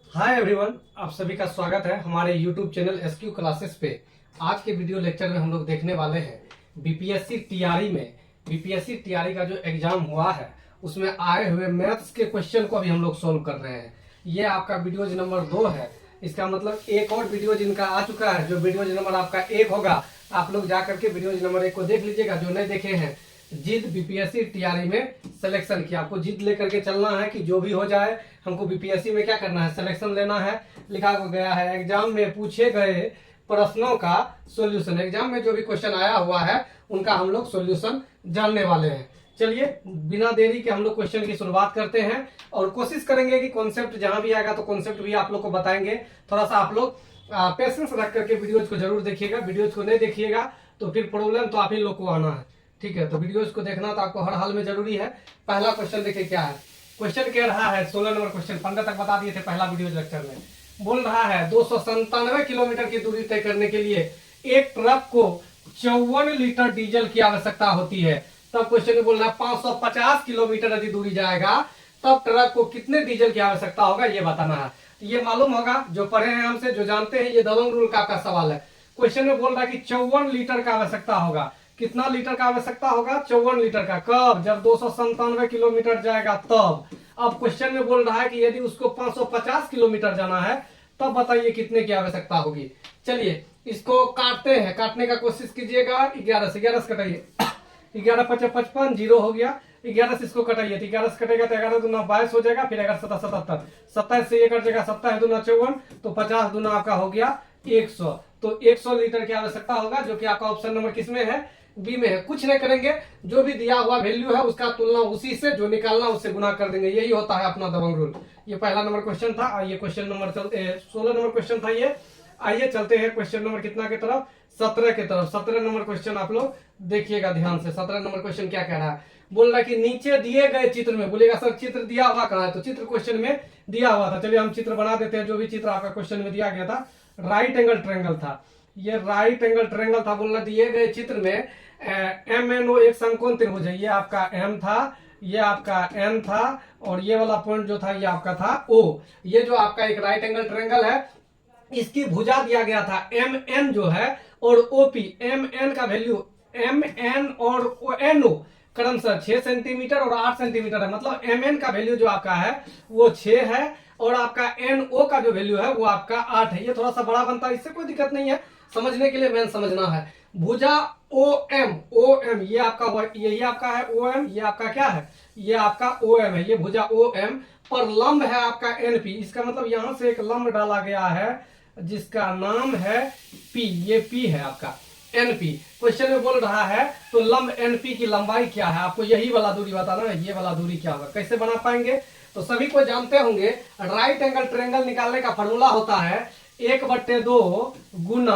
Hi everyone, आप सभी का स्वागत है हमारे यूट्यूब चैनल एसक्यू क्लासेस पे। आज के वीडियो लेक्चर में हम लोग देखने वाले हैं बीपीएससी टीआरई में बीपीएससी टीआरई का जो एग्जाम हुआ है उसमें आए हुए मैथ्स के क्वेश्चन को अभी हम लोग सोल्व कर रहे हैं। ये आपका वीडियोज नंबर 2 है। इसका मतलब एक और वीडियो जिनका आ चुका है, जो वीडियोज नंबर आपका 1 होगा, आप लोग जाकर के वीडियोज नंबर 1 को देख लीजिएगा। जो नहीं देखे हैं, जिद बीपीएससी टीआरई में सिलेक्शन की, आपको जिद लेकर के चलना है कि जो भी हो जाए हमको बीपीएससी में क्या करना है, सिलेक्शन लेना है। लिखा गया है एग्जाम में पूछे गए प्रश्नों का सॉल्यूशन। एग्जाम में जो भी क्वेश्चन आया हुआ है उनका हम लोग सॉल्यूशन जानने वाले हैं। चलिए बिना देरी के हम लोग क्वेश्चन की शुरुआत करते हैं और कोशिश करेंगे कि कॉन्सेप्ट जहां भी आएगा तो कॉन्सेप्ट भी आप लोग को बताएंगे। थोड़ा सा आप लोग पेशेंस रख करके वीडियोज को जरूर देखिएगा। वीडियोज को नहीं देखिएगा तो फिर प्रॉब्लम तो आप ही लोग को आना है। ठीक है, तो वीडियोज को देखना तो आपको हर हाल में जरूरी है। पहला क्वेश्चन देखिए क्या है। क्वेश्चन कह रहा है 16 नंबर क्वेश्चन, 15 तक बता दिए थे पहला वीडियो लेक्चर में। बोल रहा है 297 किलोमीटर की दूरी तय करने के लिए एक ट्रक को 54 लीटर डीजल की आवश्यकता होती है। तब क्वेश्चन में बोल रहा है 550 किलोमीटर यदि दूरी जाएगा तब ट्रक को कितने डीजल की आवश्यकता होगा, ये बताना है। ये मालूम होगा, जो पढ़े हैं हमसे, जो जानते हैं, ये दबंग रूल का आपका सवाल है। क्वेश्चन में बोल रहा है कि 54 लीटर का आवश्यकता होगा। कितना लीटर का आवश्यकता होगा? 54 लीटर का। कब? जब 297 किलोमीटर जाएगा तब। अब क्वेश्चन में बोल रहा है कि यदि उसको 550 किलोमीटर जाना है तब बताइए कितने की आवश्यकता होगी। चलिए इसको काटते हैं, काटने का कोशिश कीजिएगा। 11 से 11 से कटाइए, 11 5 55, 0 हो गया। 11 से इसको कटाइए तो 11 से कटेगा तो 11 दूना 22 हो जाएगा। फिर 11 7 77, 27 से ये कट जाएगा, 27 दूना 54, तो 50 दूना आपका हो गया 100। तो 100 लीटर की आवश्यकता होगा, जो कि आपका ऑप्शन नंबर किसमें है? बी में है। कुछ नहीं करेंगे, जो भी दिया हुआ वैल्यू है उसका तुलना उसी से, जो निकालना उससे गुना कर देंगे। यही होता है अपना दबंग रूल। ये पहला नंबर क्वेश्चन था। ये क्वेश्चन नंबर 16 नंबर क्वेश्चन था ये। आइए चलते हैं क्वेश्चन नंबर कितना की तरफ? 17 की तरफ। 17 नंबर क्वेश्चन आप लोग देखिएगा ध्यान से। 17 नंबर क्वेश्चन क्या कह रहा है? बोल रहा है कि नीचे दिए गए चित्र में, बोलेगा सर चित्र दिया हुआ कहाँ है? तो चित्र क्वेश्चन में दिया हुआ था। चलिए हम चित्र बना देते हैं। जो भी चित्र आपका क्वेश्चन में दिया गया था, राइट एंगल ट्रायंगल था। ये राइट एंगल ट्रायंगल था। बोलना दिए गए चित्र में MNO एक समकोण त्रिभुज है। ये आपका M था, ये आपका N था, और ये वाला पॉइंट जो था ये आपका था O। ये जो आपका एक राइट एंगल ट्रायंगल है, इसकी भुजा दिया गया था MN जो है, और OP। MN का वैल्यू, MN और NO क्रमशः 6 सेंटीमीटर और 8 सेंटीमीटर है। मतलब MN का वैल्यू जो आपका है वो 6 है, और आपका NO का जो वैल्यू है वो आपका 8 है। ये थोड़ा सा बड़ा बनता है, इससे कोई दिक्कत नहीं है, समझने के लिए मेन समझना है। भुजा OM, ये आपका, यही आपका है OM। ये आपका क्या है? ये आपका OM है। ये भुजा OM पर लंब है आपका NP। इसका मतलब यहां से एक लंब डाला गया है जिसका नाम है P। ये P है आपका NP। क्वेश्चन में बोल रहा है तो लंब NP की लंबाई क्या है? आपको यही वाला दूरी बताना है। ये वाला दूरी क्या होगा, कैसे बना पाएंगे? तो सभी को जानते होंगे, राइट एंगल ट्रायंगल निकालने का फॉर्मूला होता है 1/2 गुना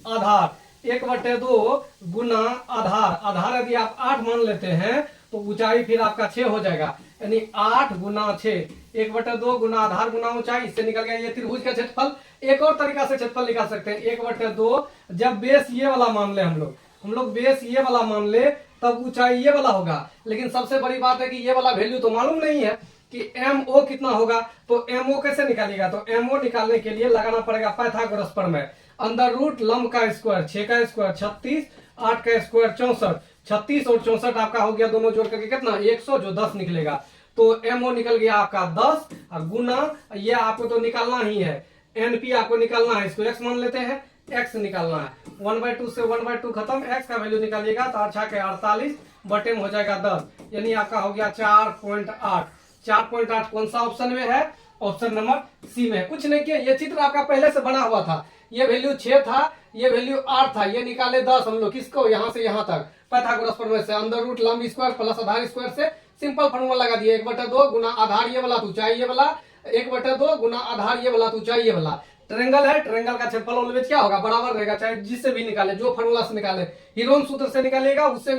आधार। 1/2 गुना आधार। आधार यदि आप 8 मान लेते हैं तो ऊंचाई फिर आपका 6 हो जाएगा, यानी 8 गुना 6। 1/2 गुना आधार गुना ऊंचाई, इससे निकल गया ये त्रिभुज का क्षेत्रफल। एक और तरीका से क्षेत्रफल निकाल सकते हैं। 1/2 जब बेस ये वाला मान ले, हम लोग बेस ये वाला मान ले, तब ऊंचाई ये वाला होगा। लेकिन सबसे बड़ी बात है कि ये वाला वैल्यू तो मालूम नहीं है कि MO कितना होगा। तो MO कैसे निकालिएगा? तो MO निकालने के लिए लगाना पड़ेगा पाइथागोरस प्रमेय। अंडर रूट लंब का स्क्वायर, 6 का स्क्वायर 36, 8 का स्क्वायर 64। 36 और 64 आपका हो गया, दोनों जोड़ करके कितना? 100, जो 10 निकलेगा। तो MO निकल गया आपका 10, गुना ये आपको तो निकालना ही है, NP आपको निकालना है। इसको x मान लेते हैं, x निकालना है। 1/2 से 1/2 खत्म, x का वैल्यू निकालिएगा तो 8 के 48, बटे में हो जाएगा 10, यानी आपका हो गया 4.8। 4.8 कौन सा ऑप्शन में है? ऑप्शन नंबर सी में है। कुछ नहीं किया, ये चित्र आपका पहले से बना हुआ था। ये वैल्यू 6 था, ये वैल्यू 8 था, ये निकाले 10 हम लोग। किसको? यहां से यहां तक पाइथागोरस प्रमेय से। अंडर रूट लंब स्क्वायर प्लस आधार स्क्वायर से सिंपल फॉर्मूला लगा दिए। 1/2 गुना आधार ये वाला तो ऊंचाई ये वाला, 1/2 गुना आधार ये वाला तो ऊंचाई ये वाला। ट्रायंगल है, ट्रायंगल का क्षेत्रफल ऑलवेज क्या होगा? बराबर रहेगा, चाहे जिससे भी निकाले, जो फॉर्मूला से निकाले। हीरोन सूत्र से निकालेगा, उससे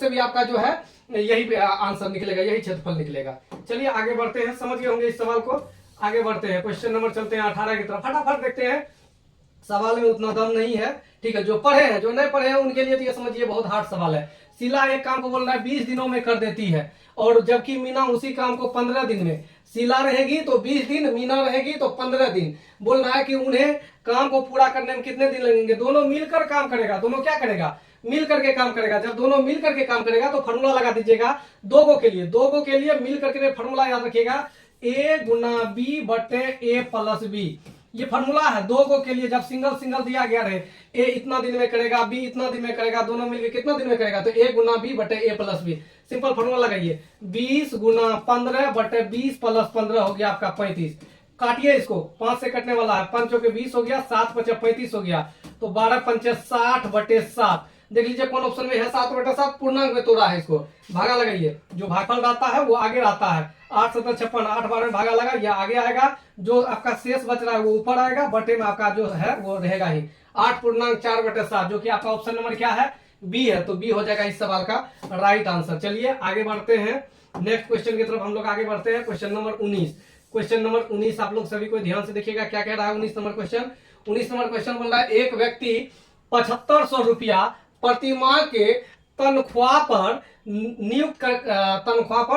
भी आपका जो है यही आंसर निकलेगा, यही क्षेत्रफल निकलेगा। चलिए आगे बढ़ते हैं, समझ गए होंगे इस सवाल को। आगे बढ़ते हैं, क्वेश्चन नंबर चलते हैं 18 की तरफ। फटाफट देखते हैं सवाल में उतना दम नहीं है। ठीक है, जो पढ़े हैं, जो नहीं पढ़े हैं उनके लिए तो ये समझिए बहुत हार्ड सवाल है। शीला एक काम को बोल रहा है 20 दिनों में कर देती है, और जबकि मीना उसी काम को 15 दिन में। शीला रहेगी तो 20 दिन, मीना रहेगी तो 15 दिन। बोल रहा है कि उन्हें काम को पूरा करने में कितने दिन लगेंगे। दोनों मिलकर काम करेगा, दोनों क्या करेगा, मिल करके काम करेगा। जब दोनों मिल करके काम करेगा तो फॉर्मूला लगा दीजिएगा दो गो के लिए। दो गो के लिए मिल करके फॉर्मूला याद रखिएगा, ए गुना बी बटे ए प्लस बी। ये फॉर्मूला है दो गो के लिए। जब सिंगल सिंगल दिया गया रहे, ए इतना दिन में करेगा, बी इतना दिन में करेगा, दोनों मिलकर कितना दिन में करेगा, तो ए गुना बी बटे ए प्लस बी। सिंपल फॉर्मूला लगाइए, 20 गुना 15 बटे 20 प्लस 15 हो गया आपका 35। काटिए इसको, 5 से कटने वाला है, 5 के 20 हो गया, 7 5 35 हो गया, तो 12 5 60 बटे 7। देख लीजिए कौन ऑप्शन में है, 7 बटे 7 पूर्णांक में तोड़ा है। इसको भागा लगाइए, जो भागफल रहता है वो आगे रहता है। 8 7 56, 8 12 में भागा लगा, यह आगे आएगा। जो आपका शेष बच रहा है वो ऊपर आएगा, बटे में आपका जो है वो रहेगा ही 8 पूर्णांक 4 बटे 7, जो कि आपका ऑप्शन नंबर क्या है, बी है। तो बी हो जाएगा इस सवाल का राइट आंसर। चलिए आगे बढ़ते हैं, नेक्स्ट क्वेश्चन की तरफ हम लोग आगे बढ़ते हैं। Question number 19। क्वेश्चन नंबर 19 आप लोग सभी को ध्यान से देखिएगा क्या कह रहा है। 19 नंबर क्वेश्चन, 19 नंबर क्वेश्चन बोल रहा है एक व्यक्ति 7500 रुपया प्रतिमाह के तनख्वाह पर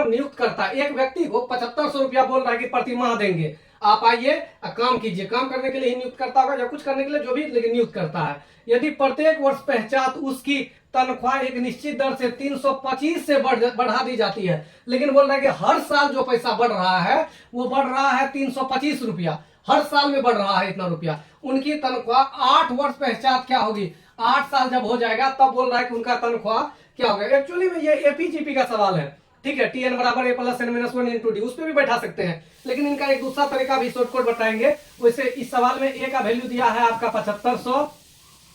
नियुक्त करता है। एक व्यक्ति को 7500 रुपया बोल रहा है कि प्रतिमाह देंगे, आप आइए काम कीजिए। काम करने के लिए ही नियुक्त करता होगा या कुछ करने के लिए, जो भी, लेकिन नियुक्त करता है। यदि प्रत्येक वर्ष पश्चात उसकी तनख्वाह एक निश्चित दर से 325 से बढ़ा दी जाती है। लेकिन बोल रहा है कि हर साल जो पैसा बढ़ रहा है वो बढ़ रहा है 325 रुपया, हर साल में बढ़ रहा है इतना रुपया। उनकी तनख्वाह 8 वर्ष पश्चात क्या होगी, 8 साल जब हो जाएगा तब बोल रहा है कि उनका तनख्वाह क्या होगा। एक्चुअली में ये एपीजीपी का सवाल है। ठीक है, टी एन बराबर A plus N minus 1 into D, उस पर भी बैठा सकते हैं, लेकिन इनका एक दूसरा तरीका भी शॉर्टकट बताएंगे। वैसे इस सवाल में ए का वैल्यू दिया है आपका 7500,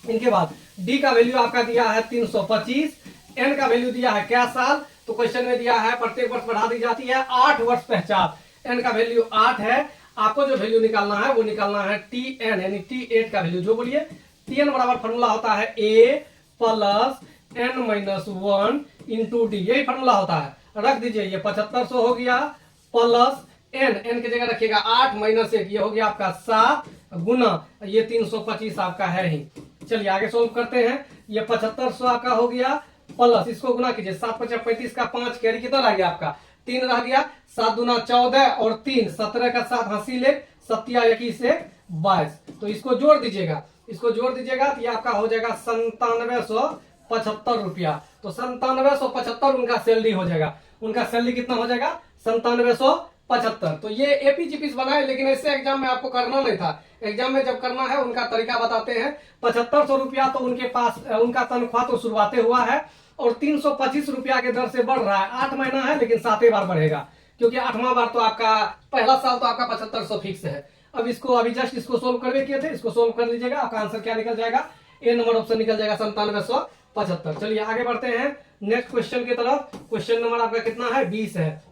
इनके बाद डी का वैल्यू आपका दिया है 325, एन का वैल्यू दिया है क्या साल, तो क्वेश्चन में दिया है प्रत्येक वर्ष बढ़ा दी जाती है 8 वर्ष पश्चात। एन का वैल्यू 8 है, आपको जो वैल्यू निकालना है वो निकालना है टी एन यानी T8 का वैल्यू। जो बोलिए, टी एन बराबर फॉर्मूला होता है A plus N minus 1 into D, यही फॉर्मूला होता है। रख दीजिए, ये 7500 हो गया प्लस एन की जगह रखिएगा 8 माइनस 1, ये हो गया आपका 7 गुना ये 325 आपका है ही। चलिए आगे सोल्व करते हैं। ये 7500 आपका हो गया प्लस, इसको गुना कीजिए, 7 5 35 का 5 कैरी कितना रह गया आपका, 3 रह गया, 7 दूना 14 और 3 17 का 7 हंसी ले, 7 21 से 22, तो इसको जोड़ दीजिएगा, इसको जोड़ दीजिएगा तो ये आपका हो जाएगा 9775 रुपया। तो 9775 उनका सैलरी हो जाएगा। उनका सैलरी कितना हो जाएगा, 9775। तो ये एपीजीपी बनाए, लेकिन ऐसे एग्जाम में आपको करना नहीं था। एग्जाम में जब करना है उनका तरीका बताते हैं। 7500 रुपया तो उनके पास, उनका तनख्वाह तो शुरुआते हुआ है और 325 रुपया के दर से बढ़ रहा है। 8 महीना है लेकिन 7वें बार बढ़ेगा, क्योंकि 8वां बार तो आपका, पहला साल तो आपका 7500 फिक्स है। अब इसको अभी जस्ट इसको सोल्व करवे किए थे, इसको सोल्व कर लीजिएगा, आपका आंसर क्या निकल जाएगा, ए नंबर ऑप्शन निकल जाएगा 9775। चलिए आगे बढ़ते हैं नेक्स्ट क्वेश्चन की तरफ। क्वेश्चन नंबर आपका कितना है, 20 है।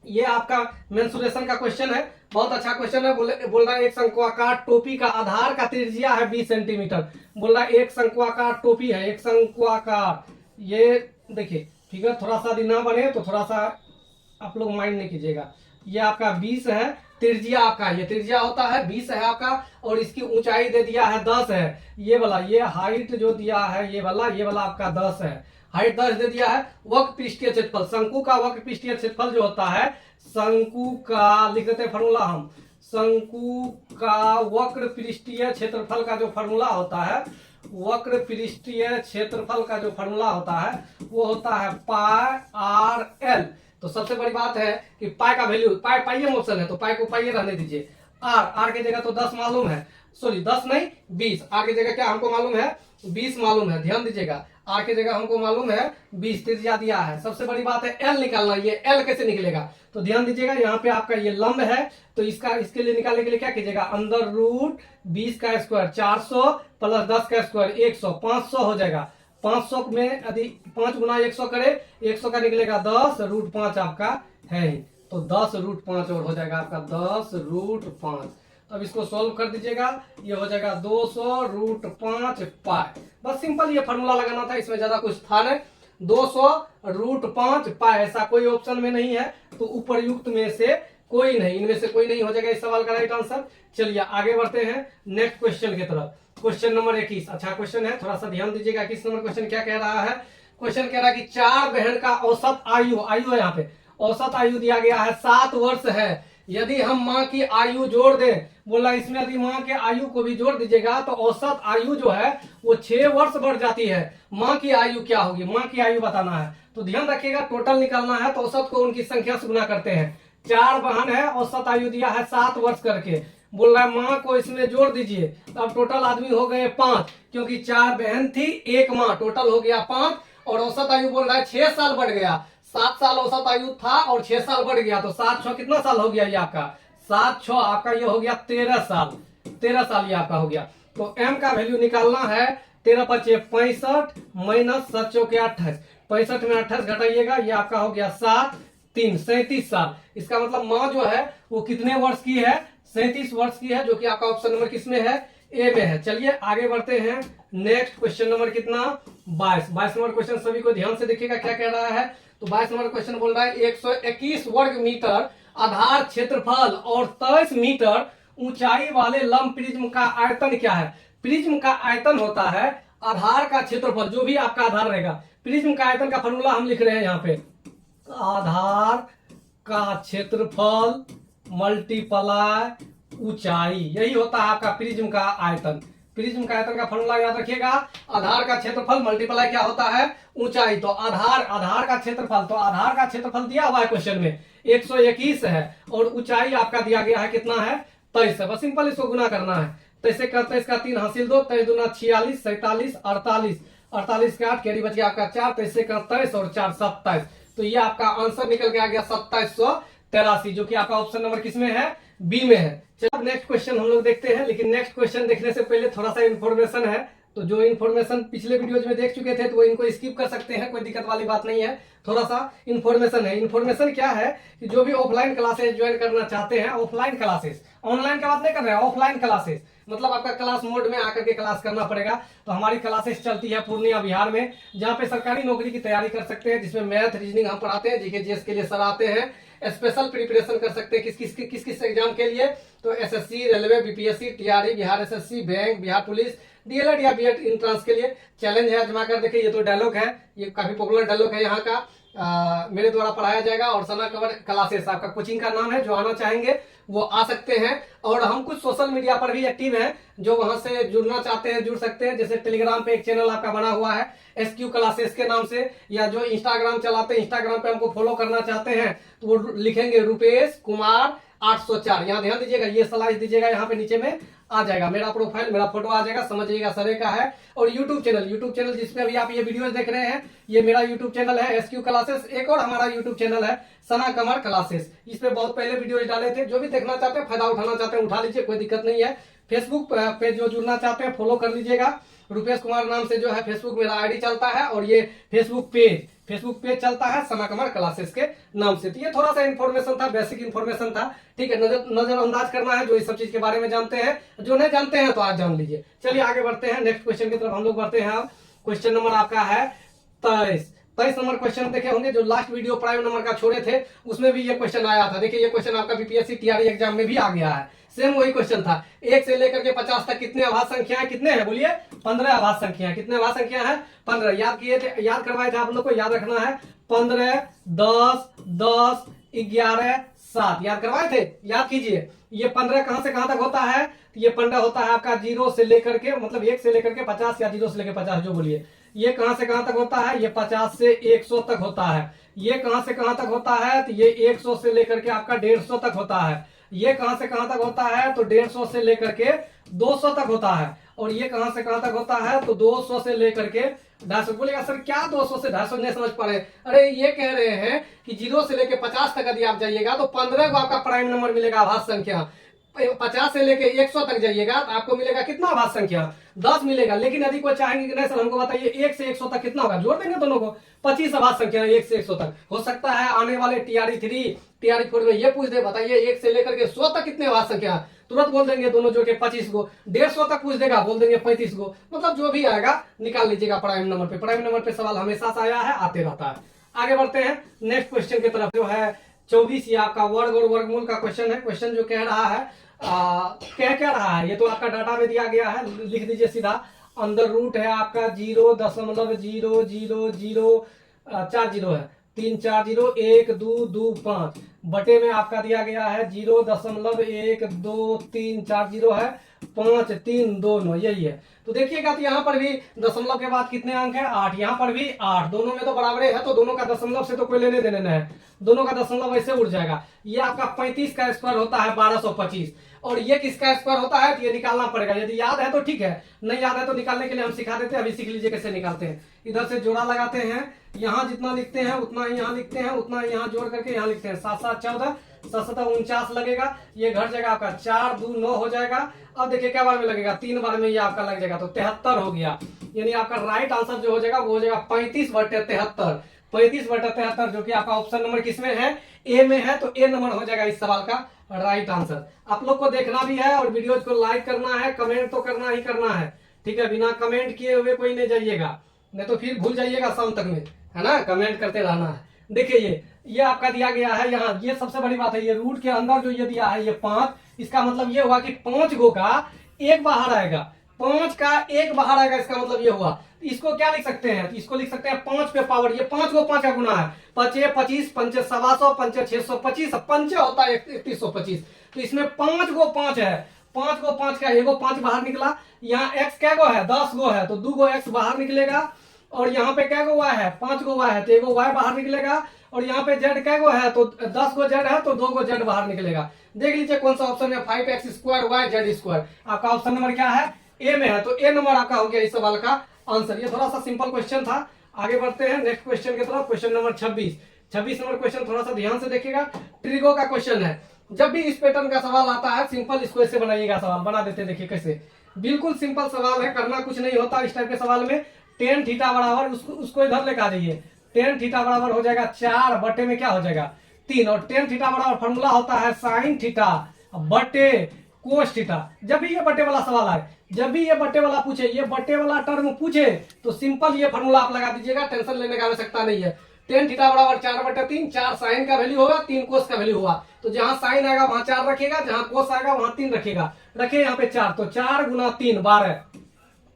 ये आपका मेंसुरेशन का क्वेश्चन है, बहुत अच्छा क्वेश्चन है। बोल रहा है एक शंक्वाकार टोपी का आधार का त्रिज्या है 20 सेंटीमीटर। बोल रहा है एक शंक्वाकार टोपी है, एक शंक्वाकार, ये देखिए फिगर थोड़ा सा यदि ना बने तो थोड़ा सा आप लोग माइंड नहीं कीजिएगा। ये आपका 20 है, त्रिज्या आपका, ये त्रिज्या होता है 20 है आपका, और इसकी ऊंचाई दे दिया है 10 है। ये वाला, ये हाइट जो दिया है ये वाला आपका 10 है, हाइट 10 दे दिया है। वक्र पृष्ठीय क्षेत्रफल, शंकु का वक्र पृष्ठीय क्षेत्रफल जो होता है, शंकु का लिख देते हैं फॉर्मूला हम, शंकु का वक्र पृष्ठीय क्षेत्रफल का जो फॉर्मूला होता है, वक्र पृष्ठीय क्षेत्रफल का जो फॉर्मूला होता है वो होता है पाई आर एल। तो सबसे बड़ी बात है कि पाई का वैल्यू, पाई ऑप्शन है तो पाई को पाई रहने दीजिए। आर की जगह तो 10 मालूम है, सॉरी 10 नहीं 20, आर की जगह क्या हमको मालूम है, 20 मालूम है, ध्यान दीजिएगा। आर की जगह हमको मालूम है 20, त्रिज्या दिया है। सबसे बड़ी बात है एल निकालना, ये एल कैसे निकलेगा, तो ध्यान दीजिएगा यहाँ पे आपका ये लंब है, तो इसके लिए निकालने के लिए क्या कीजिएगा, अंदर रूट 20 का स्क्वायर 400 प्लस 10 का स्क्वायर 100, 500 हो जाएगा। 500 में यदि 5 गुना 100 करे, 100 का निकलेगा 10, रूट 5 आपका है ही, तो 10 रूट 5 और हो जाएगा आपका 10 रूट 5। अब इसको सॉल्व कर दीजिएगा, ये हो जाएगा 200 रूट 5 पाई। बस सिंपल ये फॉर्मूला लगाना था, इसमें ज्यादा कुछ था नहीं। 200 रूट 5 पाई, ऐसा कोई ऑप्शन में नहीं है, तो उपरयुक्त में से कोई नहीं, इनमें से कोई नहीं हो जाएगा इस सवाल का राइट आंसर। चलिए आगे बढ़ते हैं नेक्स्ट क्वेश्चन की तरफ। Question number 21। अच्छा क्वेश्चन है, थोड़ा सा ध्यान दीजिएगा। 21 नंबर क्वेश्चन क्या कह रहा है? क्वेश्चन कह रहा है कि 4 बहन का औसत आयु, आयु है यहाँ पे, औसत आयु दिया गया है 7 वर्ष है। यदि हम माँ की आयु जोड़ दें, बोला इसमें यदि माँ के आयु को भी जोड़ दीजिएगा तो औसत आयु जो है वो 6 वर्ष बढ़ जाती है। माँ की आयु क्या होगी? माँ की आयु बताना है तो ध्यान रखिएगा, टोटल निकालना है तो औसत को उनकी संख्या से गुना करते हैं। 4 बहन है, औसत आयु दिया है 7 वर्ष करके, बोल रहा है माँ को इसमें जोड़ दीजिए। अब टोटल आदमी हो गए 5, क्योंकि 4 बहन थी 1 माँ, टोटल हो गया 5। और औसत आयु बोल रहा है 6 साल बढ़ गया। 7 साल औसत आयु था और 6 साल बढ़ गया, तो 7 6 कितना साल हो गया ये आपका? 7 6 आपका ये हो गया 13 साल। 13 साल ये आपका हो गया। तो m का वैल्यू निकालना है। 13 पचे 65 माइनस 7 चौके 28, 65 में 28 घटाइएगा, ये आपका हो गया 7 3 37 साल। इसका मतलब माँ जो है वो कितने वर्ष की है? 37 वर्ष की है, जो कि आपका ऑप्शन नंबर किसमें है? ए में है। चलिए आगे बढ़ते हैं। नेक्स्ट क्वेश्चन नंबर कितना? 22 नंबर क्वेश्चन सभी को ध्यान से देखिएगा क्या कह रहा है। तो 22 नंबर क्वेश्चन बोल रहा है 121 वर्ग मीटर आधार क्षेत्रफल और 23 मीटर ऊंचाई वाले लंब प्रिज्म का आयतन क्या है? प्रिज्म का आयतन होता है आधार का क्षेत्रफल, जो भी आपका आधार रहेगा। प्रिज्म का आयतन का फॉर्मूला हम लिख रहे हैं यहाँ पे, आधार का क्षेत्रफल मल्टीप्लाई ऊंचाई, यही होता है आपका प्रिज्म का आयतन। प्रिज्म का आयतन का फॉर्मूला याद रखिएगा, आधार का क्षेत्रफल मल्टीप्लाई क्या होता है? ऊंचाई। तो आधार का क्षेत्रफल, तो आधार का क्षेत्रफल दिया हुआ है क्वेश्चन में 121 है और ऊंचाई आपका दिया गया है कितना है? 23 है। बस सिंपल इसको गुना करना है। 23 का 23 का 3 हासिल 2, 23 दूना 46, 47, 48, 48 का 8, कैरी बच गया आपका 4, 23 का 23 और 4 27। तो ये आपका आंसर निकल के आ गया 2783, जो कि आपका ऑप्शन नंबर किसमें है? बी में है। चलो नेक्स्ट क्वेश्चन हम लोग देखते हैं, लेकिन नेक्स्ट क्वेश्चन देखने से पहले थोड़ा सा इन्फॉर्मेशन है। तो जो इन्फॉर्मेशन पिछले वीडियोज में देख चुके थे तो वो इनको स्किप कर सकते हैं, कोई दिक्कत वाली बात नहीं है। थोड़ा सा इन्फॉर्मेशन है। इन्फॉर्मेशन क्या है कि जो भी ऑफलाइन क्लासेस ज्वाइन करना चाहते हैं, ऑफलाइन क्लासेस, ऑनलाइन का बात नहीं कर रहे हैं, ऑफलाइन क्लासेस मतलब आपका क्लास मोड में आकर के क्लास करना पड़ेगा। तो हमारी क्लासेस चलती है पूर्णिया बिहार में, जहाँ पे सरकारी नौकरी की तैयारी कर सकते हैं, जिसमें मैथ रीजनिंग हम पढ़ाते हैं, जीके जीएस के लिए सर आते हैं, स्पेशल प्रिपरेशन कर सकते हैं किस किस एग्जाम के लिए। तो SSC, railway, BPSC, TRE, Bihar SSC, bank, Bihar police, DElEd या बीएड इंट्रांस के लिए चैलेंज है, आजमा कर देखिए। ये तो डायलॉग है, ये काफी पॉपुलर डायलॉग है यहाँ का। मेरे द्वारा पढ़ाया जाएगा और सना कवर क्लासेस आपका कोचिंग का नाम है। जो आना चाहेंगे वो आ सकते हैं। और हम कुछ सोशल मीडिया पर भी एक्टिव हैं, जो वहां से जुड़ना चाहते हैं जुड़ सकते हैं। जैसे टेलीग्राम पे एक चैनल आपका बना हुआ है एसक्यू क्लासेस के नाम से, या जो इंस्टाग्राम चलाते हैं, इंस्टाग्राम पे हमको फॉलो करना चाहते हैं तो वो लिखेंगे रुपेश कुमार 804। यहाँ ध्यान दीजिएगा, ये स्लाइड दीजिएगा, यहाँ पे नीचे में आ जाएगा मेरा प्रोफाइल, मेरा फोटो आ जाएगा, समझिएगा सरे का है। और यूट्यूब चैनल जिसमें अभी आप ये वीडियोस देख रहे हैं, ये मेरा यूट्यूब चैनल है एसक्यू क्लासेस। एक और हमारा यूट्यूब चैनल है सना कमर क्लासेस, इस पे बहुत पहले वीडियोस डाले थे। जो भी देखना चाहते हैं, फायदा उठाना चाहते हैं, उठा लीजिए, कोई दिक्कत नहीं है। फेसबुक पे जो जुड़ना चाहते हैं फॉलो कर लीजिएगा, रुपेश कुमार नाम से जो है फेसबुक मेरा आईडी चलता है। और ये फेसबुक पेज चलता है सना कमर क्लासेस के नाम से। तो ये थोड़ा सा इन्फॉर्मेशन था, बेसिक इन्फॉर्मेशन था, ठीक है। नजरअंदाज करना है जो इस सब चीज के बारे में जानते हैं, जो नहीं जानते हैं तो आज जान लीजिए। चलिए आगे बढ़ते हैं, नेक्स्ट क्वेश्चन की तरफ हम लोग बढ़ते हैं। क्वेश्चन नंबर आपका है 23 नंबर क्वेश्चन देखे होंगे, जो लास्ट वीडियो प्राइम नंबर का छोड़े थे उसमें भी ये क्वेश्चन आया था। देखिए ये क्वेश्चन आपका बीपीएससी टीआरई एग्जाम में भी आ गया है, सेम वही क्वेश्चन था। 1 से लेकर के 50 तक कितने अभाज्य संख्याएं कितने हैं? बोलिए 15 अभाज्य संख्याएं। कितने अभाज्य संख्या है? 15। याद किए थे, याद करवाए थे आप लोग को, याद रखना है 15 10 10 11 7, याद करवाए थे, याद कीजिए। ये 15 कहां से कहां तक होता है? ये 15 होता है आपका 0 से लेकर के, मतलब 1 से लेकर के 50 या 0 से लेकर 50, जो बोलिए। ये कहां से कहां तक होता है? ये 50 से 100 तक होता है। ये कहां से कहां तक होता है? तो ये 100 से लेकर के आपका 150 तक होता है। ये कहां से कहां तक होता है? तो 150 से लेकर के 200 तक होता है। और ये कहां से कहां तक होता है? तो 200 से लेकर के 250। बोलेगा सर क्या 200 से 250 नहीं समझ पा रहे? अरे ये कह रहे हैं कि 0 से लेकर 50 तक यदि आप जाइएगा तो 15 को आपका प्राइम नंबर मिलेगा अभाज्य संख्या। 50 से लेके 100 तक जाइएगा तो आपको मिलेगा कितना अभाज्य संख्या? 10 मिलेगा। लेकिन यदि कोई चाहेंगे कि नहीं सर हमको बताइए 1 से 100 तक कितना होगा, जोड़ देंगे दोनों को, 25 अभाज्य संख्या 1 से 100 तक। हो सकता है आने वाले टीआरई 3 टीआरई 4 में ये पूछ दे बताइए 1 से लेकर के 100 तक कितने अभाज्य संख्या, तुरंत बोल देंगे दोनों जोड़ के 25 को। 150 तक पूछ देगा, बोल देंगे 35 को। मतलब जो भी आएगा निकाल लीजिएगा प्राइम नंबर पे। प्राइम नंबर पे सवाल हमेशा से आया है, आते रहता है। आगे बढ़ते हैं नेक्स्ट क्वेश्चन की तरफ, जो है 24 ये आपका वर्ग और वर्गमूल का क्वेश्चन है। क्वेश्चन जो कह रहा है क्या रहा है, ये तो आपका डाटा में दिया गया है, लिख दीजिए सीधा। अंदर रूट है आपका 0.000040 है, 3 4 0 1 2 2 5 बटे में आपका दिया गया है 0.1234 है, 5 3 2 9, यही है। तो देखिएगा तो यहाँ पर भी दशमलव के बाद कितने अंक है, 8, यहाँ पर भी 8, दोनों में तो बराबर है, तो दोनों का दशमलव से तो कोई लेने देने नहीं है, दोनों का दशमलव ऐसे उड़ जाएगा। ये आपका 35 का स्क्वायर होता है 1225, और ये किसका स्क्वायर होता है, तो ये निकालना पड़ेगा। यदि याद है तो ठीक है, नहीं याद है तो निकालने के लिए हम सिखा देते हैं, अभी सीख लीजिए कैसे निकालते हैं। इधर से जोड़ा लगाते हैं, यहाँ जितना लिखते हैं उतना ही यहाँ लिखते हैं, उतना यहाँ जोड़ करके यहाँ लिखते हैं, 7 7 14, 7 7 49 लगेगा, ये घट जाएगा आपका 4 2 9 हो जाएगा। अब देखिए क्या बार में लगेगा, 3 बार में ये आपका लग जाएगा, तो 73 हो गया। यानी आपका राइट आंसर जो हो जाएगा वो हो जाएगा 35/73, 35/73, जो कि आपका ऑप्शन नंबर किसमें है, ए में है, तो ए नंबर हो जाएगा इस सवाल का राइट आंसर। आप लोग को देखना भी है और वीडियोज को लाइक करना है, कमेंट तो करना ही करना है, ठीक है। बिना कमेंट किए हुए कोई नहीं जाइएगा, नहीं तो फिर भूल जाइएगा शाम तक में, है ना, कमेंट करते रहना है। देखिए ये आपका दिया गया है यहाँ, ये सबसे बड़ी बात है, ये रूट के अंदर जो ये दिया है ये 5, इसका मतलब ये हुआ कि 5 गो का एक बाहर आएगा, 5 का एक बाहर आएगा, इसका मतलब ये हुआ। इसको क्या लिख सकते हैं, इसको लिख सकते हैं 5 पे पावर, ये 5 को 5 का गुना है, 5 25, 5 700, 5 625, 5 होता है 3125, तो इसमें 5 गो 5 है, 5 गो 5 का एगो 5 बाहर निकला। यहाँ x क्या गो है, 10 गो है, तो 2 गो x बाहर निकलेगा, और यहाँ पे क्या गो y है, 5 गो y है, तो एगो y बाहर निकलेगा, और यहाँ पे z क्या गो है, तो 10 गो z है, तो 2 गो z बाहर निकलेगा। देख लीजिए कौन सा ऑप्शन है, 5x² y z², आपका ऑप्शन नंबर क्या है, ए में है, तो ए नंबर आपका हो गया इस सवाल का आंसर। ये थोड़ा सा सिंपल क्वेश्चन था। आगे बढ़ते हैं नेक्स्ट क्वेश्चन की तरफ, क्वेश्चन नंबर 26 नंबर क्वेश्चन थोड़ा सा ध्यान से देखिएगा, ट्रिगो का क्वेश्चन है। जब भी इस पैटर्न का सवाल आता है सिंपल इसको ऐसे बनाइएगा, सवाल बना देते हैं, देखिए कैसे, बिल्कुल सिंपल सवाल है, करना कुछ नहीं होता इस टाइप के सवाल में। टेन थीटा बराबर, उसको इधर लेकर आ जाइए, टेन थीटा बराबर हो जाएगा 4 बटे में क्या हो जाएगा 3, और टेन थीटा बराबर फॉर्मूला होता है साइन थीटा बटे कोस थीटा। जब भी ये बटे वाला सवाल आए, जब भी ये बटे वाला पूछे, ये बटे वाला टर्म पूछे, तो सिंपल ये फॉर्मूला आप लगा दीजिएगा, टेंशन लेने का आवश्यकता नहीं है। टेन थीटा बराबर 4/3, 4 साइन का वैल्यू होगा, 3 कोस का वैल्यू हुआ, तो जहां साइन आएगा वहां 4 रखेगा, जहां कोस आएगा वहां 3 रखेगा। रखिए यहाँ पे 4, तो 4 × 3 12,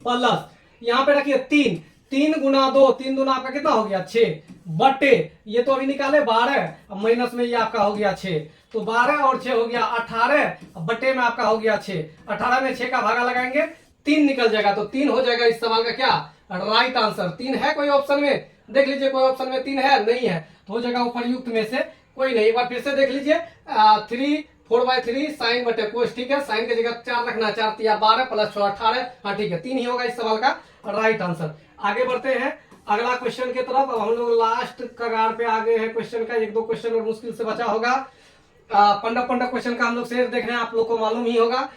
प्लस यहाँ पे रखिए 3, 3 × 2, 3 दूना आपका कितना हो गया 6, बटे ये तो अभी निकाले 12, अब माइनस में ये आपका हो गया 6, तो 12 और 6 हो गया 18, बटे में आपका हो गया 6, 18 में 6 का भागा लगाएंगे 3 निकल जाएगा, तो 3 हो जाएगा इस सवाल का क्या राइट आंसर। 3 है कोई ऑप्शन में, देख लीजिए कोई ऑप्शन में 3 है, नहीं है, तो हो जाएगा उपरयुक्त में से कोई नहीं। एक बार फिर से देख लीजिए, 3/4 साइन बटे कोस, ठीक है, साइन की जगह 4 रखना, 4 × 12 + 6 18, हाँ ठीक है, 3 ही होगा इस सवाल का राइट आंसर। आगे बढ़ते हैं अगला क्वेश्चन की तरफ। अब हम लोग लास्ट कगार पे आ गए हैं क्वेश्चन का, 1-2 क्वेश्चन और मुश्किल से बचा होगा। 15 क्वेश्चन का हम लोग शेयर देख रहे हैं, आप लोग को मालूम ही होगा।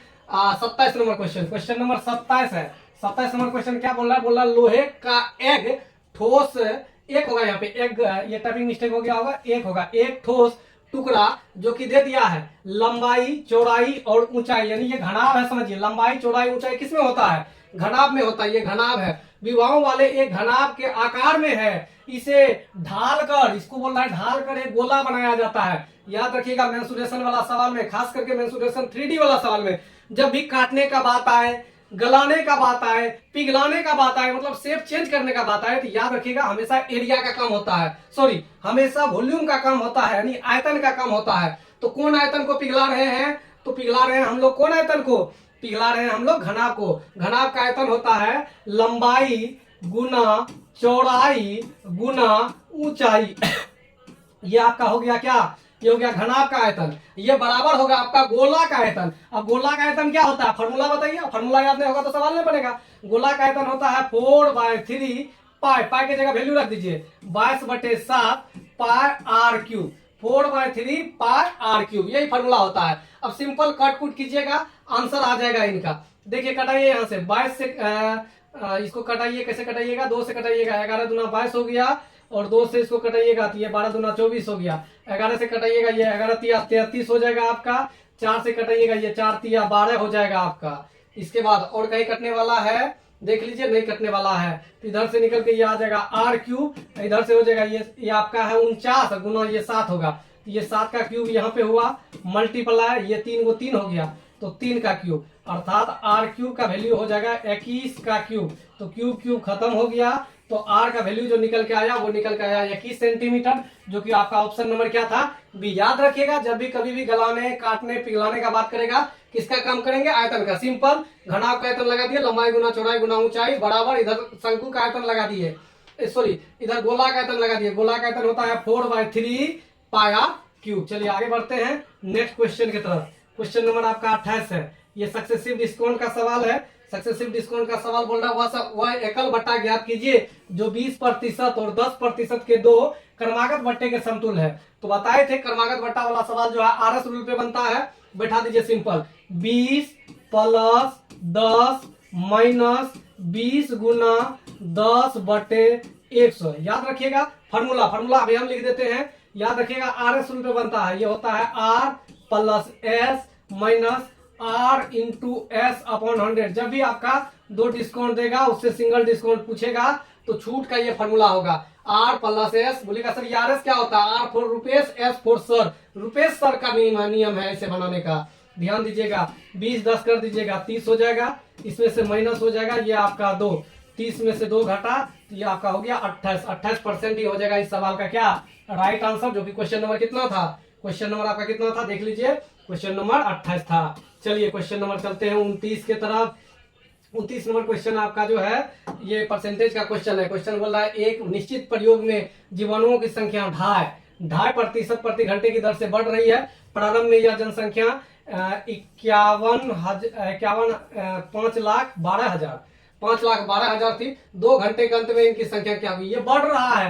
27 नंबर क्वेश्चन, क्वेश्चन नंबर 27 है। 27 नंबर क्वेश्चन क्या बोल रहा है, बोल रहा लोहे का एग ठोस एक होगा, यहाँ पे एग, ये टाइपिंग मिस्टेक हो गया होगा, एक होगा, एक ठोस टुकड़ा जो कि दे दिया है लंबाई चौड़ाई और ऊंचाई, यानी ये घनाभ है, समझिए लंबाई चौड़ाई ऊंचाई किसमें होता है, घनाभ में होता है, ये घनाभ है, विवाहों वाले एक घनाभ के आकार में है, इसे ढालकर, इसको बोल रहा है ढालकर एक गोला बनाया जाता है। याद रखिएगा मेंसुरेशन वाला सवाल में, खास करके मेंसुरेशन 3D वाला सवाल में, जब भी काटने का बात आए, गलाने का बात आए, पिघलाने का बात आए, मतलब शेप चेंज करने का बात आए, तो याद रखिएगा हमेशा एरिया का काम होता है, सॉरी हमेशा वॉल्यूम का काम होता है, यानी आयतन का काम होता है। तो कौन आयतन को पिघला रहे हैं, तो पिघला रहे हैं हम लोग कौन आयतन को, पिघला रहे हैं हम लोग घनाभ को। घनाभ का आयतन होता है लंबाई गुना चौड़ाई गुना ऊंचाई। ये आपका हो गया क्या, ये हो गया घनाभ का आयतन, ये बराबर होगा आपका गोला का आयतन। अब गोला का आयतन क्या होता है, फॉर्मूला बताइए, फॉर्मूला याद नहीं होगा तो सवाल नहीं बनेगा। गोला का आयतन होता है 4/3 पाई, पाई की जगह वैल्यू रख दीजिए 22/7 पाई r³, 4/3 पाई r³, यही फॉर्मूला होता है। अब सिंपल कट कुट कीजिएगा, आंसर आ जाएगा इनका। देखिए कटाइए यहाँ से 22 से इसको कटाइए, कैसे कटाइएगा, 2 से कटाइएगा, 11 दूना 22 हो गया, और 2 से इसको कटाइएगा तो ये 12 दूना 24 हो गया, 11 से कटाइएगा ये 11 तिया 33 हो जाएगा आपका, 4 से कटाइएगा ये 4 तिया 12 हो जाएगा आपका। इसके बाद और कहीं कटने वाला है, देख लीजिए नहीं कटने वाला है, तो इधर से निकल के ये आ जाएगा r³, इधर से हो जाएगा ये आपका है 49 गुना ये 7 होगा, ये 7 का क्यूब यहाँ पे हुआ, मल्टीप्लाई ये 3 को 3 हो गया तो 3 का क्यूब, अर्थात आर क्यूब का वैल्यू हो जाएगा 21 का क्यूब। तो क्यूब क्यूब खत्म हो गया, तो आर का वैल्यू जो निकल के आया वो निकल के आया 21 सेंटीमीटर, जो कि आपका ऑप्शन नंबर क्या था, बी। याद रखिएगा, जब भी कभी भी गलाने, काटने, पिघलाने का बात करेगा, किसका काम करेंगे, आयतन का। सिंपल, घनाभ का आयतन लगा दिए, लंबाई गुना चौड़ाई गुना ऊंचाई बराबर, इधर शंकु का आयतन लगा दिए, सॉरी इधर गोला का आयतन लगा दिए। गोला का आयतन होता है 4/3 पाया क्यूब। चलिए आगे बढ़ते हैं नेक्स्ट क्वेश्चन की तरफ। क्वेश्चन नंबर आपका 28 है, ये सक्सेसिव डिस्काउंट का सवाल है। सक्सेसिव डिस्काउंट का सवाल बोल रहा है वह एकल बट्टा ज्ञात कीजिए जो 20% और 10% के दो क्रमागत बट्टे के समतुल्य है। तो बताए थे क्रमागत बट्टा वाला सवाल जो है आरएस रूल पे बनता है। बैठा दीजिए सिंपल, 20 + 10 - 20 गुना 10/100। याद रखिएगा फार्मूला अभी हम लिख देते हैं। याद रखिएगा आरएस रूल पे बनता है, ये होता है R + S - R × S/100। जब भी आपका दो डिस्काउंट देगा उससे सिंगल डिस्काउंट पूछेगा तो छूट का ये फॉर्मूला होगा R + S। बोलेगा सर आर एस क्या होता है, R for Rupesh, S for sir. Rupesh sir का नियम है इसे बनाने का, ध्यान दीजिएगा। 20 10 कर दीजिएगा 30 हो जाएगा, इसमें से माइनस हो जाएगा ये आपका 2, 30 में से 2 घटा तो ये आपका हो गया 28% ही हो जाएगा इस सवाल का क्या राइट आंसर, जो कि क्वेश्चन नंबर कितना था, क्वेश्चन नंबर आपका कितना था देख लीजिए, क्वेश्चन नंबर 28 था। चलिए क्वेश्चन नंबर चलते हैं 29 के तरफ। 29 नंबर क्वेश्चन आपका जो है ये परसेंटेज का क्वेश्चन है। क्वेश्चन बोल रहा है एक निश्चित प्रयोग में जीवाणुओं की संख्या 2.5% प्रति घंटे की दर से बढ़ रही है। प्रारंभ में यह जनसंख्या 5,12,000 थी। 2 घंटे के अंत में इनकी संख्या क्या हुई, ये बढ़ रहा है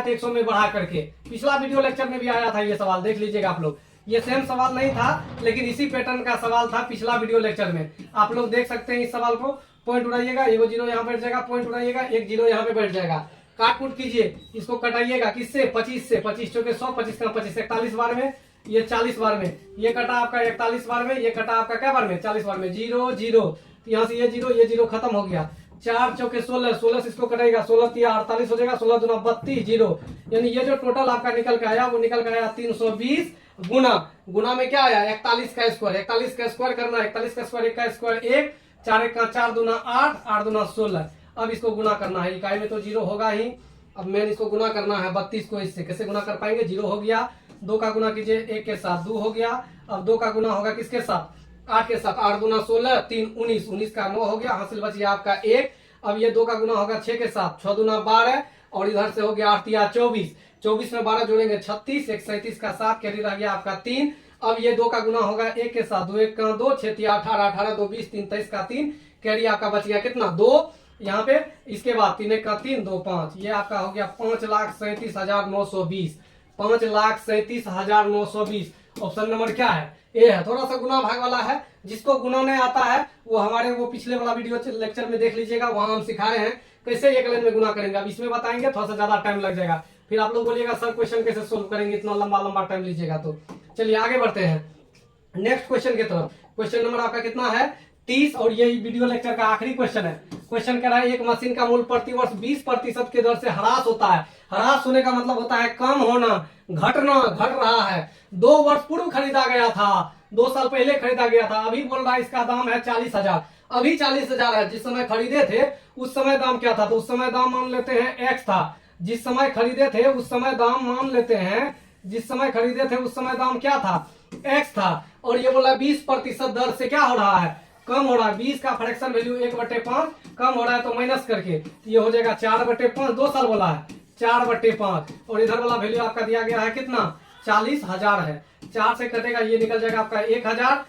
तो 100 में बढ़ा करके। पिछला वीडियो लेक्चर में भी आया था ये सवाल, देख लीजिएगा आप लोग। ये सेम सवाल नहीं था लेकिन इसी पैटर्न का सवाल था पिछला वीडियो लेक्चर में, आप लोग देख सकते हैं। इस सवाल को पॉइंट उड़ाइएगा, 1 0 यहाँ बैठ जाएगा, पॉइंट उड़ाइएगा 1 0 यहाँ पे बैठ जाएगा। काट कूट कीजिए, इसको कटाइएगा किससे, 25 से। 25 चौके 100, 25 का 25, 41 बार में, ये 40 बार में, ये कटा आपका 41 बार में, ये कटा आपका क्या बार में, 40 बार में। 0 0 तो यहाँ से ये 0 खत्म हो गया। 4 चौके 16, 16 से इसको कटाएगा, 16 तिया 48 हो जाएगा, 16 दूना 32 0। यानी ये जो टोटल आपका निकल के आया वो निकल के आया 320 गुना में क्या आया 41 का स्क्वायर। 41 का स्क्वायर करना है, 41 का स्क्वायर 1 का स्क्वायर 1, 4 1 का 4 दूना 8, 8 दूना 16। अब इसको गुना करना है, इकाई में तो 0 होगा ही। अब मैंने इसको गुना करना है 32 को इससे, कैसे गुना कर पाएंगे, 0 हो गया। 2 का गुना कीजिए 1 के साथ, 2 हो गया। अब 2 का गुना होगा किसके साथ, 8 के साथ, 8 दूना 16, 3 19, 19 का 9 हो गया, हासिल बच गया आपका 1। अब ये 2 का गुना होगा 6 के साथ, 6 दूना 12 और इधर से हो गया 8 या 24, 24 में 12 जोड़ेंगे 36, 1 37 का 7, कैरी रह गया आपका 3। अब ये 2 का गुना होगा 1 के साथ, 2 1 का 2, 6 तिया 18, 18 2 20, 3 23 का 3, कैरी आपका बच गया कितना 2 यहाँ पे। इसके बाद 3 1 का 3, 2 5, ये आपका हो गया 5,37,920, 5,37,920। ऑप्शन नंबर क्या है, ए है। थोड़ा सा गुना भाग वाला है, जिसको गुना नहीं आता है वो हमारे वो पिछले वाला वीडियो लेक्चर में देख लीजिएगा, वहां हम सिखाए हैं कैसे एक लाइन में गुना करेंगे। अब इसमें बताएंगे थोड़ा सा ज्यादा टाइम लग जाएगा, फिर आप लोग बोलिएगा सर क्वेश्चन कैसे सोल्व करेंगे, इतना लंबा टाइम लीजिएगा। तो चलिए आगे बढ़ते हैं नेक्स्ट क्वेश्चन की तरफ। क्वेश्चन नंबर आपका कितना है 30 और ये वीडियो लेक्चर का आखिरी क्वेश्चन है। क्वेश्चन कह रहा है एक मशीन का मूल्य प्रतिवर्ष 20% के दर से ह्रास होता है। ह्रास होने का मतलब होता है कम होना, घटना, घट रहा है। 2 वर्ष पूर्व खरीदा गया था, 2 साल पहले खरीदा गया था, अभी बोल रहा है इसका दाम है 40,000, अभी 40,000 है। जिस समय खरीदे थे उस समय दाम क्या था, तो उस समय दाम मान लेते हैं x था। जिस समय खरीदे थे उस समय दाम मान लेते हैं, जिस समय खरीदे थे उस समय दाम क्या था x था। और ये बोला 20% दर से क्या हो रहा है, कम हो रहा है। 20 का फ्रैक्शन वैल्यू 1/5 कम हो रहा है तो माइनस करके ये हो जाएगा 4/5, 2 साल बोला है 4/5। और इधर वाला वैल्यू आपका दिया गया है कितना 40,000 है। 4 से कटेगा ये निकल जाएगा आपका 1,000,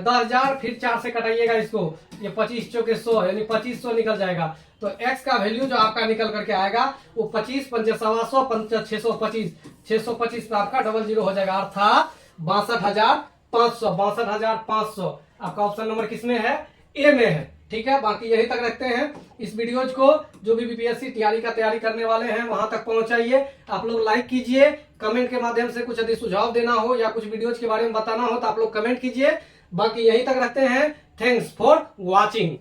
10,000, फिर 4 से कटाइएगा इसको, ये 25 चौके 100 यानी 2500 निकल जाएगा। तो x का वैल्यू जो आपका निकल करके आएगा वो 25 5 100 625, 625 पे आपका 00 हो जाएगा, अर्थात 62,500 आपका ऑप्शन नंबर किसमें है, ए में है। ठीक है, बाकी यही तक रखते हैं। इस वीडियोज को जो भी बीपीएससी टीआरई का तैयारी करने वाले हैं वहां तक पहुंचाइए। आप लोग लाइक कीजिए, कमेंट के माध्यम से कुछ यदि सुझाव देना हो या कुछ वीडियोज के बारे में बताना हो तो आप लोग कमेंट कीजिए। बाकी यही तक रखते हैं। Thanks for watching.